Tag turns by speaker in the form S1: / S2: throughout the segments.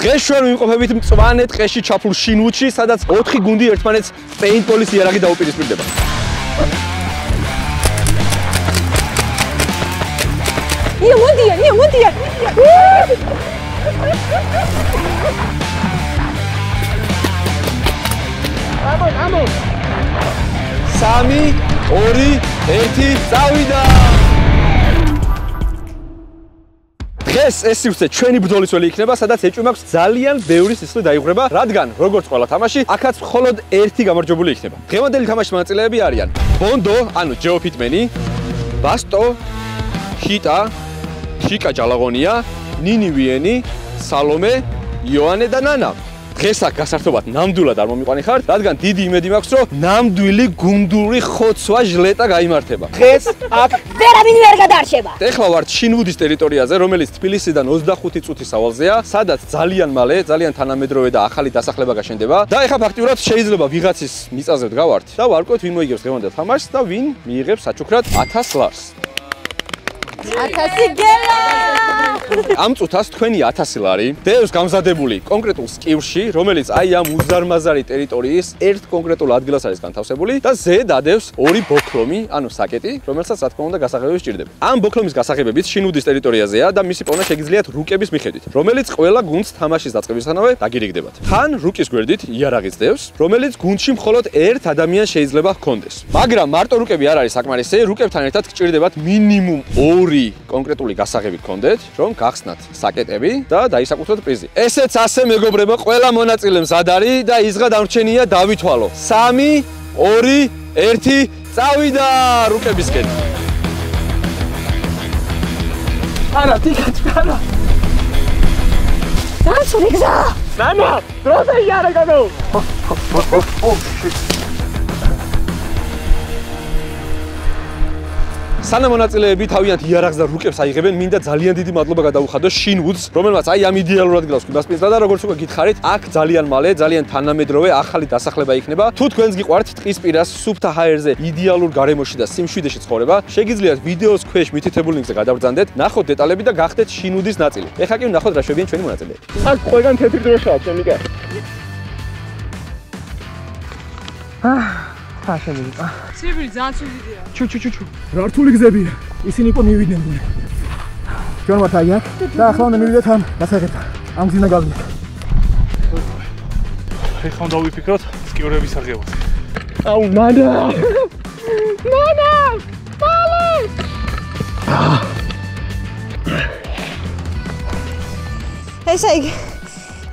S1: დღეს ჩვენ ვიმყოფებით მწვანე ტყეში ჩაფლულ შინვუდში, სადაც 4 გუნდი ერთმანეთს პეინტბოლის იარაღით დაუპირისპირდება.
S2: მოდიან.
S1: ამო. 3, 2, 1, წავიდა! დღეს ეს სივრცე ჩვენი ბრძოლისველი იქნება, სადაც ეჭვი მაქვს ძალიან ბევრი სისხლი დაიღვრება, რადგან როგორც ყველა თამაში, აქაც მხოლოდ ერთი გამარჯვებული იქნება. დღევანდელი თამაშის მონაწილეები არიან ბონდო, ანუ ჯეო ფიტმენი, ბასტო, ჰიტა, შიკა ჯალაღონია, ნინი ვიენი, სალომე, იოანე და ნანა. დღეს აქ გასართობად ნამდვილად არ მომიყვანიხართ, რადგან დიდი იმედი მაქვს, რომ ნამდვილი გუნდური ხოცვა ჟლეტა გაიმართება. დღეს აქ
S2: ვერავინ ვერ გადარჩება.
S1: ეხლა ვართ შინვუდის ტერიტორიაზე, რომელიც თბილისიდან 25 წუთის სავალზეა, სადაც ძალიან მალე, ძალიან თანამედროვე და ახალი დასახლება გაშენდება. და ეხლა ფაქტიურად შეიძლება ვიღაცის მიწაზე ვდგავართ და ვარკვევთ, ვინ მოიგებს დღევანდელ თამაშს და ვინ მიიღებს საჩუქრად 1000 ლარს.
S2: 1000 გელა!
S1: ამ წუთას თქვენი 1000 ლარი დევს გამზადებული კონკრეტულ სკივში, რომელიც აი ამ უზარმაზარი ტერიტორიის ერთ კონკრეტულ ადგილას არის განთავსებული და ზე დადევს 2 ბოქრომი, ანუ საკეტი, რომელსაც რა თქმა უნდა გასაღებები სჭირდება. ამ ბოქრომის გასაღებებით შინვუდის ტერიტორიაზეა და მისი პოვნა შეგიძლიათ რუკების მიხედვით, რომელიც ყველა გუნდს თამაშის დაწყებისთანავე დაგირიგდებათ. თან რუკის გვერდით იარაღიც დევს, რომელიც გუნდში მხოლოდ ერთ ადამიანს შეიძლება ჰქონდეს. მაგრამ მარტო რუკები არ არის საკმარისი, რუკებთან ერთად გჭირდებათ მინიმუმ 2 კონკრეტული გასაღები გქონდეთ, რომ გახსნათ საკეტები და დაისაკუთროთ პრიზი. ესეც ასე მეგობრებო, ყველა მონაწილე მზად არის და ისღა დამრჩენია დავითვალო. 3, 2, 1, წავიდა რუკებისკენ. არა, ტიკაჩკარა.
S2: დაცული გზა.
S1: ნანა, დროზე იარაღო. სანამ მონაწილეები თავიანთ იარაღს და რუკებს აიღებენ, მინდა ძალიან დიდი მადლობა გადაუხადოს შინვუდს, რომელმაც აი ამ იდეალურ ადგილას გვიმასპინძლა და როგორც უკვე გითხარით, აქ ძალიან მალე, ძალიან თანამედროვე ახალი დასახლება იქნება. თუ თქვენს გიყვართ ტყის პირას, სუფთა ჰაერზე, იდეალურ გარემოში და სიმშვიდეში ცხოვრება, შეგიძლიათ ვიდეოს ქვეშ მითითებულ ლინკზე გადავბრძანდეთ, ნახოთ დეტალები და გახდეთ შინვუდის ნაწილი. ეხლა კი ვნახოთ რა შვებიან ჩვენი მონაწილეები. აქ ყველგან თეთრი დროშაა, შემიგე. შემიგე.
S3: სიბირი ძალიან ცუდია.
S4: ჩუ. რართული გზებია. ისინი იყო მივიდნენ. ჩვენ ვართ აი აქ და ახლა უნდა მივიდეთ ამ დასაღებთან. ამ გზიდან გავიდეთ.
S5: ეხლა უნდა ვიფიქროთ სკიურების აღებაზე.
S4: აუ, ნანა!
S2: მალე! ესე იგი,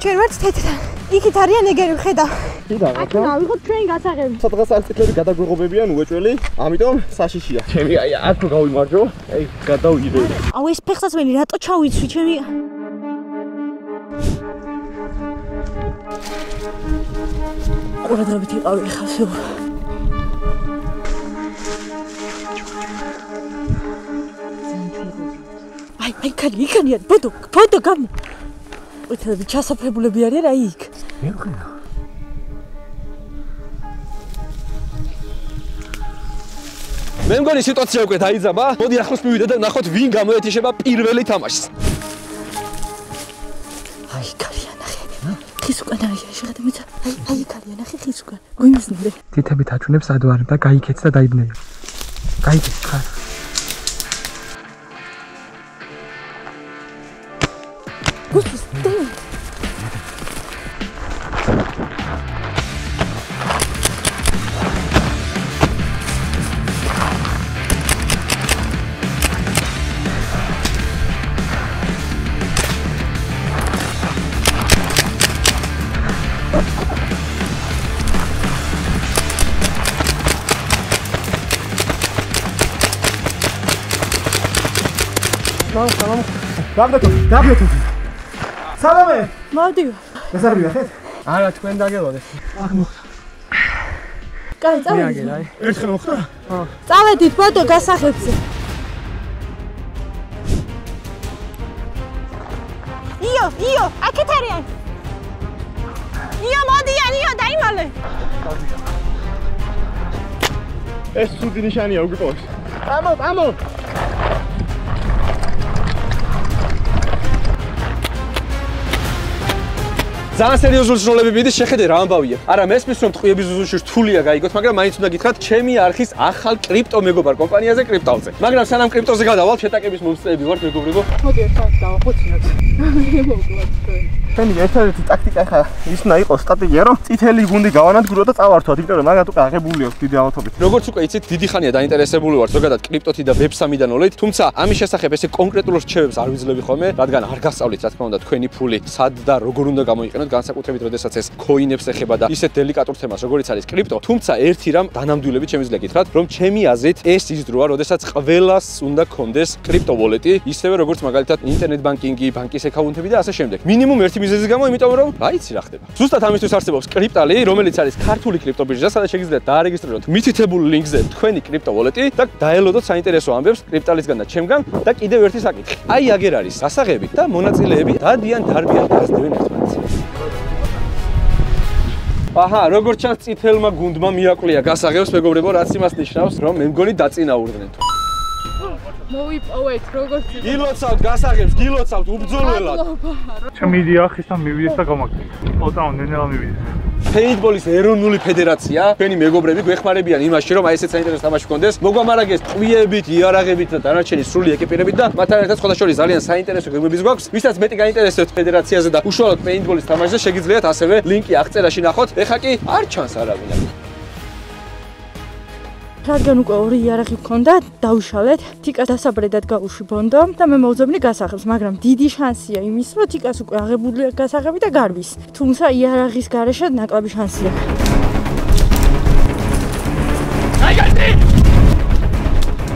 S2: ჩვენ ვართ თეთრთან. იქით არიან ეგერი ვხედავ. აქ დავიღოთ ჩვენი გასაღები.
S1: სადღაც არცეთლები გადაგვიღობებიან უეჭველი, ამიტომ საშიშია. ჩემი აი აქ რო გავიმარჯო, აი გადავიდე.
S2: აუ ეს ფეხსაცმელი რატო ჩავიცვი ჩემი? ყურადღებით იყავი ხა всё. აი იქანია, ბოდო გამო. უთელები ჩასაფრებულები არიან აი იქ.
S4: ვერ ხედავ.
S1: მე მგონი სიტუაცია უკვე დაიძაბა. მოდი ახლოს მივიდეთ და ნახოთ ვინ გამოეთიშება პირველი თამაშს.
S2: აი კარია ნახე. ხის უკან არის შეხედე მეცა. აი კარია ნახე ხის უკან. გვიმიზნე.
S4: თითებით აჩვენებს ადვარ და გაიქეც და დაიბნეო. გაიქეც ხარ.
S2: გუსის დე.
S4: დაგდეთო. სალამე.
S2: მოდი.
S4: გასარბია ხეთ?
S1: არა, თქვენ დაგელოდეთ.
S2: კაი, წავედით.
S4: ერთხელ მოხდა?
S2: ხო. წავედით ბოდო გასახებზე. იო, აქეთ არიან. იო, მოდიან, დაიმალე.
S1: ეს ცუდი ნიშანია უგიპოვოს. ამო. ძალიან სერიოზული სროლები მიდის, შეხედე რა ამბავია. არა, მესმის რომ ტყვიების ზუსტში რთულია გაიგოთ, მაგრამ მაინც უნდა გითხრათ, ჩემი არხის ახალ კრიპტო მეგობარ კომპანიაზე კრიპტოზე. მაგრამ სანამ კრიპტოზე გადავალ, შეტაკების მომსწრეები ვართ მეგობრებო.
S2: მოდი ერთად დავახოცინოთ. მოგლათ თქვენ.
S4: ჩემი ერთადერთი ტაქტიკა ხა ის უნდა იყოს სტრატეგია, რომ წითელი გუნდი გავანადგურო და წავართვათ, იმიტომ რომ მაგათ უკვე აღებული აქვს დიდი ავადმყოფით.
S1: როგორც უკვე იცით, დიდი ხანია დაინტერესებული ვარ ზოგადად კრიპტოთი და ვებ3-დან ოლით, თუმცა ამის შესახებ ესე კონკრეტულ რჩევებს არ ვიძლები ხოლმე, რადგან არ გასწავლით რა თქმა უნდა თქვენი ფული სად და როგორ უნდა გამოიყენოთ, განსაკუთრებით როდესაც ეს კოინებს ეხება და ისეთ დელიკატურ თემას, როგორც არის კრიპტო. თუმცა ერთი რამ დანამდვილებით შემიძლია გითხრათ, რომ ჩემი აზრით ეს ის დროა, როდესაც ყველას უნდა კონდეს კრიპტო ვოლეტი, ისევე როგორც მაგალითად ინტერნეტ ბანკინგი, ბანკის აკაუნტები და ასე შემდეგ. მინიმუმ ერთი მიზეზის გამო, იმიტომ რომ აიცი რა ხდება. ზუსტად ამისთვის არსებობს კრიპტალი, რომელიც არის ქართული კრიპტობირჟა, სადაც შეგიძლიათ დაარეგისტრიროთ მითითებულ ლინკზე თქვენი კრიპტო ვოლეტი და დაელოდოთ საინტერესო ამბებს კრიპტალისგან და ჩემგან და კიდევ ერთი საკითხი. აი აგერ არის გასაღები და მონაწილეები დადიან დარბიან გასდევენ ერთმანეთს. აჰა, როგორც ჩანს წითელმა გუნდმა მიაყვლია გასაღებს მეგობრებო, რაც იმას ნიშნავს, რომ მე მგონი დაწინაურდნენ.
S2: მოვიპოვეთ როგორც
S1: გილოცავთ გასაღებს, გილოცავთ უბრძოლველად.
S5: ჩემი იდეა ხისთან მივიდეს და გამაგდეთ. ოტაო ნენელა მივიდეს.
S1: Paintballis ეროვნული ფედერაცია, თქვენი მეგობრები გვეხმარებიან იმაში, რომ აი ესეც საინტერესო თამაში გქონდეს. მოგვამარაგეს ტყვიებით, იარაღებით და დანარჩენი სრული ეკიპირებით და მათთან ერთად სხვადასხვა ძალიან საინტერესო გეგმებიც გვაქვს. ვისაც მეტი გაინტერესებთ ფედერაციაზე და უშუალოდ paintballis თამაშზე, შეგიძლიათ ასევე ლინკი აღწერაში ნახოთ. ეხა კი არ ჩანს არავინ.
S2: რადგან უკვე ორი იარაღი გქონდა, დავიშალეთ. თიკა დასაბრედად გავუშვი ბონდო და მე მოვძებნი გასაღებს, მაგრამ დიდი შანსია იმის, რომ თიკას უკვე აღებულია გასაღები და გარბის. თუმცა იარაღის გარეშე ნაკლები შანსია.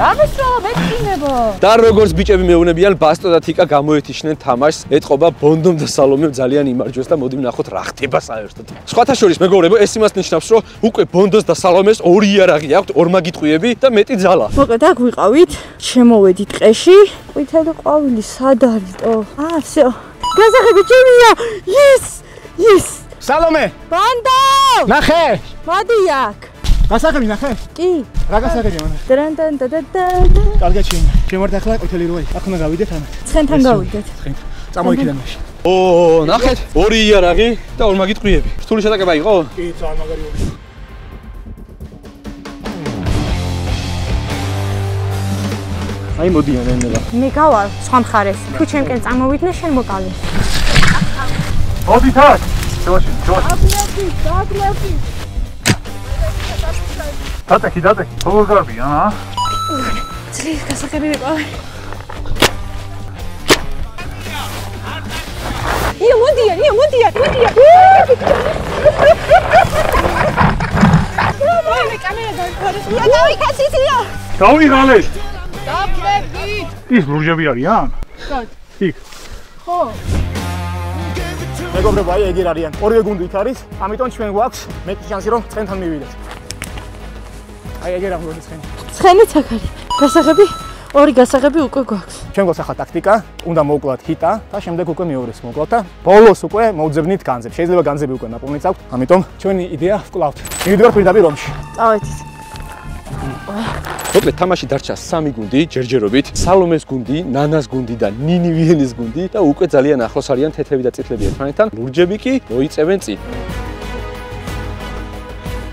S2: ამისო მეწინებო.
S1: და როგორც ბიჭები მეუბნებიან, ბასტო და თიკა გამოეთიშნენ თამაშს, ეთყობა ბონდომ და სალომემ ძალიან იმარჯვეს და მოდი ვნახოთ რა ხდება საერთოდ. სხვათა შორის მეგობრებო, ეს იმას ნიშნავს, რომ უკვე ბონდოს და სალომეს ორი იარაღი აქვთ, ორმაგი ტყვიები და მეტი ძალა.
S2: მოკლედ აქ ვიყავით, შემოვედით ტყეში. ყვითელი ყვავილი სად არის? ვсё. გასაღები ჩემია. Yes.
S4: სალომე!
S2: ბანდო!
S4: ნახე!
S2: მოდი აქ.
S4: გასაღები ნახე?
S2: კი.
S4: რა გასაღებია მან?
S2: დან.
S4: კარგად შემართ ახლა ყვითელი როი. აქ უნდა გავიდეთ ამათ.
S2: ცხენთან გავიდეთ.
S4: წამოიქიდან მაშინ.
S1: ნახეთ, ორი იარაღი და ორმაგი ტყვიები. რთული შეტაკება იყო?
S4: კი, ძალიან მაგარი ორი. აი მოდიან ენელა.
S2: მე გავალ სხვა მხარეს. თუ ჩემკენ წამოვიდნენ, შენ მოკალე.
S5: მოდით აქ. ჯოში.
S2: დაგლები.
S5: დატეხი. როგორ გარბიან, ა?
S2: ძლიერს გასაღები ვიყავი. მოდიან. მე კამერა დავიქარეს. დავიქაციცია.
S5: დავიღალეთ.
S2: დაგლები.
S5: ის ლურჯები არიან? იქ.
S2: ხო.
S4: მეგობრებო, აი ეგერ არიან. ორივე გუნდი იქ არის, ამიტომ ჩვენ გვაქვს მეტი შანსი რომ ცხენთან მივიდეთ. აი ეგერ აღმოჩნდა ცხენი.
S2: ცხენიც აქ არის. გასაღები, ორი გასაღები უკვე გვაქვს.
S4: ჩვენ გვაქვს ახლა ტაქტიკა, უნდა მოვკლათ ჰიტა და შემდეგ უკვე მეორეს მოვკლათ და ბოლოს უკვე მოვძებნით განძებს. შეიძლება განძები უკვე ნაპოვნიც აქვთ, ამიტომ ჩვენი იდეა ვკლავთ. მივიდივართ პირდაპირ რომში.
S2: წავედით.
S1: მოკლედ თამაში დარჩა 3 გუნდი ჯერჯერობით, სალომეს გუნდი, ნანას გუნდი და ნინი ვიენის გუნდი და უკვე ძალიან ახლოს არიან თეთრები და წითლები ერთმანეთთან. ლურჯები კი მოიწევენ წინ.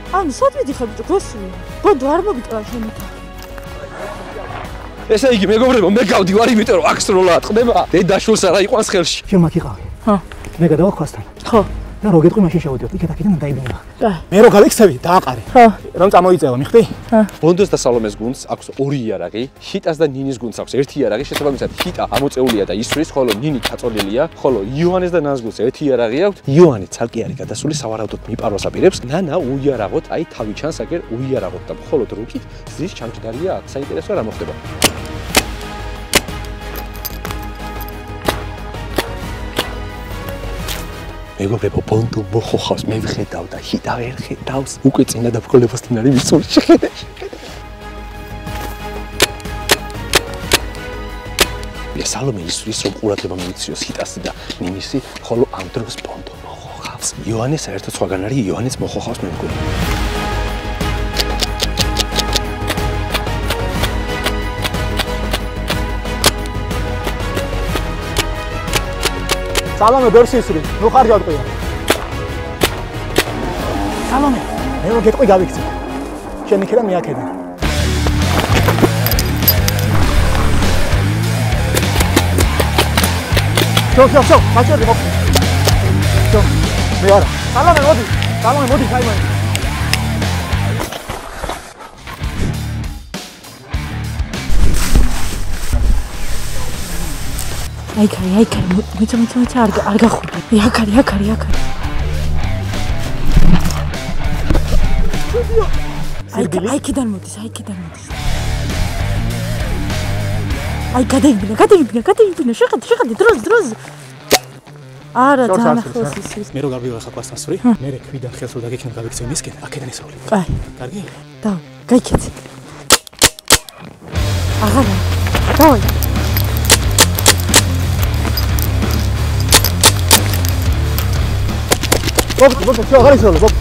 S2: ანუ სად მიდიხარ ბიჭო, გოსული? ბოდო არ მოვიტყვა შემოთა.
S1: ესე იგი მეგობრებო, მე გავდივარ, იმიტომ რომ აქ სროლა ტყდება. დედაშვილს არა იყვანს ხელში.
S4: შენ მაგ იყავი.
S2: ხო.
S4: მე გადავახვასთან.
S2: ხო.
S4: და რო გეტყვი მაშინ შევიდეთ. იქიდან დაიბინა.
S2: და.
S4: მე რო გავიქცევი, დააყარე.
S2: ხო.
S4: რომ წამოიწევა, მიხვდი?
S1: ბონდოს და სალომეს გუნდს აქვს ორი იარაღი, ჰიტას და ნინის გუნდს აქვს ერთი იარაღი, შესაბამისად ჰიტა ამოწეულია და ისვრის, ხოლო ნინი ჩაწოლილია, ხოლო იოანეს და ნანას გუნდს ერთი იარაღი აქვს. იოანე ცალკე არის გადასული, სავარაუდოდ მიპარვას აპირებს. ნანა უიარაღოთ, აი თავი ჩანს აგერ უიარაღოთ და მხოლოდ რუკით ზის ჩამჯდარია აქ. საინტერესოა რა მოხდება. მეგობრებო, ბონდო მოხოხავს, მე ვხედავ და ჰიტა ვერ ხედავს. უკვე წინა დაბრძოლებასთან არის მისული, შეხედე. სალომე ისვრის, რომ ყურადღება მიიქციოს ჰიტასი და ნინისი, ხოლო ამ დროს ბონდო მოხოხავს. იოანე საერთოდ სხვაგან არის, იოანეც მოხოხავს მე მგონი.
S4: სალომე ბერსისრი, ნუ ხარ ჯავტყია. სალომე, მე რო გეტყვი გავიქცე. შენ იქიდან მე აქედან. შო, გაჭერდი მოხდი. შო, მე არა. სალომე მოდი, საიმონ.
S2: აიქარი, მეცა არ გახურდა. აქარი. აიქიდან მოდის. აი გადაიბინა, შეხედე დროს. არა, ძალიან ახლოს ის.
S4: მე რო გავიღე ხა კლასასწორი, მე რეკვიდან ხელს რო დაგექნა გავიქცე მისკენ, აქედან ისრული.
S2: კაი.
S4: კარგი?
S2: და, გაიქეცე. აღარა. დავай.
S4: ბოკ, აღარ ისროლე, ბოკ.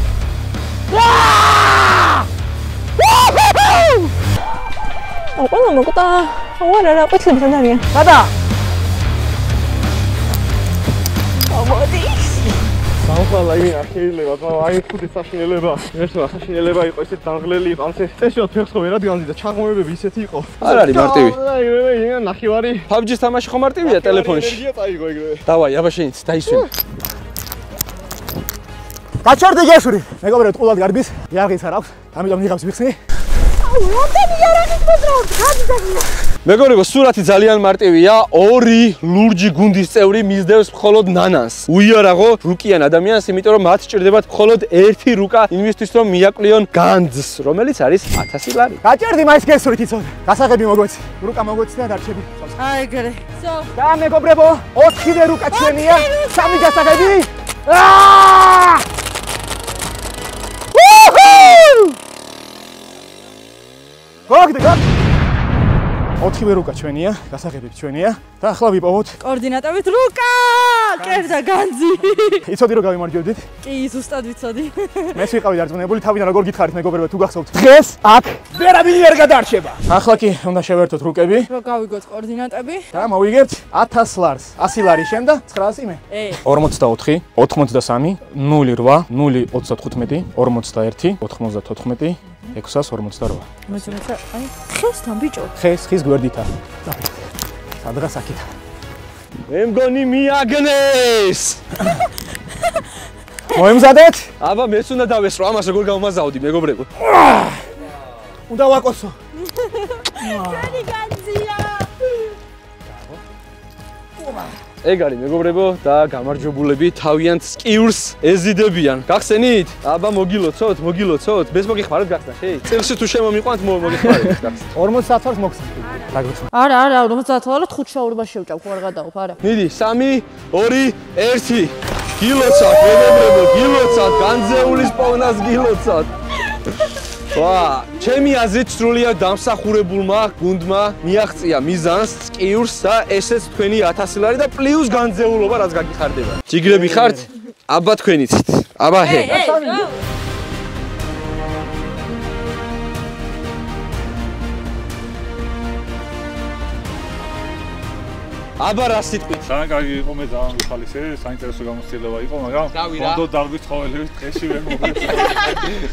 S2: ყველა მოკუტა. არა, ყვეთლებთან არიან.
S4: გადა.
S2: მოდი.
S5: საუბრალა იმენა შეიძლება, აი ხუთი საშინელება. ერთმა საშინელება იყო ისეთ დაღლელი იყო, ასე წესიოთ ფეხს ხო ვერად განძიდა, ჩაღმობები ისეთი იყო.
S1: არ არის მარტივი.
S5: აი, ნახევარი.
S1: PUBG-ს თამაში ხო მარტივია ტელეფონში.
S5: ენერგია წაიგო ეგრევე.
S1: დავაი, აბა შენიც დაისვენ.
S4: გაჩერდი გესური. მეგობრებო, ყულად გარბის, იარაღიც არ აქვს, ამიტომ ნიღავს ვიხსნი.
S2: რამდენი იარაღით მოძრაობთ? გადიდაგია.
S1: მეგობრებო, სურათი ძალიან მარტივია. ორი ლურჯი გუნდის წევრი მისდევს მხოლოდ ნანანს. უიარაღო რუკიან ადამიანს, იმიტომ რომ მათ სჭირდებათ მხოლოდ ერთი რუკა იმისთვის, რომ მიაკლიონ განძს, რომელიც არის 1000 ლარი.
S4: გაჭერდი მაინც გესურით იცოდე. გასაღები მოგვეცი. რუკა მოგვეცი და დარჩები.
S2: აი ეგრე.
S4: და მეგობრებო, 4-ვე რუკა ჩვენია, 3 გასაღები. გოგდი 4-ვე რუკა ჩვენია, გასაღები ჩვენია და ახლა ვიპოვოთ
S2: კოორდინატებით რუკა! კერდა განძი.
S4: იცოდი რომ გავიმარჯვებდით?
S2: კი, ზუსტად ვიცოდი.
S4: მეც ვიყავი დარწმუნებული, თავიდან როგორ გითხარით მეგობრებო, თუ გახსოვთ. დღეს აქ ვერავინ ვერ გადარჩება. ახლა კი უნდა შევერთოთ რუკები
S2: რო გავიგოთ კოორდინატები.
S4: და მოვიგებთ 1000 ლარს. 100 ლარი შენ და 900 მე. 44, 83, 08, 035, 41, 94, 648.
S2: მოძრაობა, აი, ხესთან ბიჭო.
S4: ხეს გვერდითა. სადღაც აქეთ.
S1: მე მგონი მიაგნეს.
S4: მოემზადეთ?
S1: აბა მეც უნდა დავესრო, ამას როგორ გავმაზავდი, მეგობრებო.
S4: უნდა ვაკოსო.
S2: ჯერი განძია.
S1: ეგ არის მეგობრებო და გამარჯვებულები თავიანთ სკიურს ეზიდებიან. გახსენით? აბა მოგილოცოთ. ბეს მოგიხმაროთ გახსნა შე? წელში თუ შემომიყვანთ მოგიხმაროთ გახსნა.
S4: 50 ლარს მოგხსნით. დაგვრჩა.
S2: არა, 50 ლარად 5 შაურებას შევჭავ, ხო არ გადაყოფ, არა.
S1: მიდი 3 2 1 გილოცავთ მეგობრებო, გილოცავთ განძეულის პოვნას გილოცავთ. ვა, ჩემი აზრით სრულიად დამსახურებულმა გუნდმა მიაღწია მიზანს, სკიურს და ესეც თქვენი 1000 ლარი და პლუს განძეულობა რაც გაგიხარდება. ჯიგრები ხართ? აბა თქვენიცით. აბა ჰე. აბა რა სიტყვით?
S5: ძალიან კარგი იყო, მე ძალიან ვიხალისე, საინტერესო გამოცდილება იყო, მაგრამ ბონდო დარგვით ყოველივით დღეში ვერ მოგვიწია.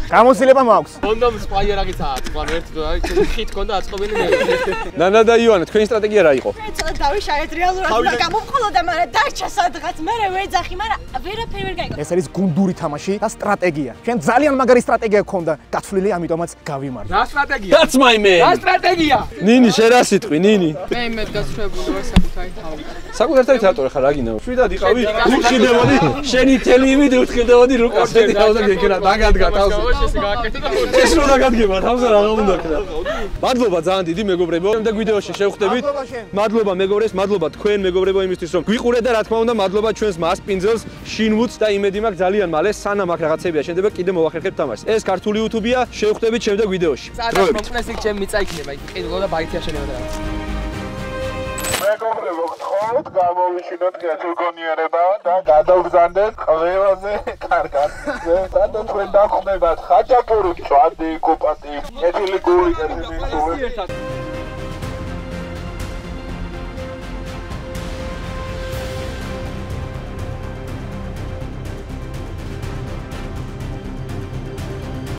S4: გამოცდილება მაქვს.
S3: ბონდომ სპაიერაგიც აწყვა ერთი ხით ქონდა აწყობილი მე.
S1: ნანა და ივანე, თქვენი სტრატეგია რა იყო?
S6: ცოტა დავიშალეთ რეალურად და გამოვყოლოდა, მაგრამ დარჩა სადღაც, მე ვეძახი, მაგრამ ვერაფერი ვერ გაიგო.
S4: ეს არის გუნდური თამაში და სტრატეგია. შენ ძალიან მაგარი სტრატეგია გქონდა, გათვლილი, ამიტომაც გავიმარჯვე.
S3: რა სტრატეგია?
S1: That's my man.
S3: რა სტრატეგია?
S1: ნინი, შენ რა სიტყვი, ნინი?
S3: მე იმედ გასწრებული ვარ საკუთარი თავი.
S1: საკუთარ თავით რატო ხარ აგინა? შვიდად იყავი, უხიდებოდი, შენი თელი იმით უხიდებოდი რუკას, შენი თავზე გეკრა, დაგადგა თავზე. ეს რო დაგადგება, თავზე რა უნდა ქნა. მადლობა ძალიან დიდი მეგობრებო. შემდეგ ვიდეოში შევხვდებით. მადლობა მეგობრებს, მადლობა თქვენ მეგობრებო იმისთვის რომ გვიყურეთ და რა თქმა უნდა მადლობა ჩვენს მასპინძელს შინვუდს და იმედი მაქვს ძალიან მალე სანამ აქ რაღაცებია შენდება კიდე მოვახერხებთ თამაშს. ეს ქართული YouTube-ია, შევხვდებით შემდეგ ვიდეოში.
S3: სადაც მომწნეს იქ ჩემი მიწა იქნება, იქ ყიდულო და ბაითია შენება და რაღაც.
S7: მეგობრებო, გთხოვთ გამოვიშინოთ კეთილგონიერება და გადავგზავნეთ ყველაზე კარგად. და თქვენ დახვდებათ ხაჭაპური, ჭვანდი, კოპატი, კეთილი გული, კეთილი გული.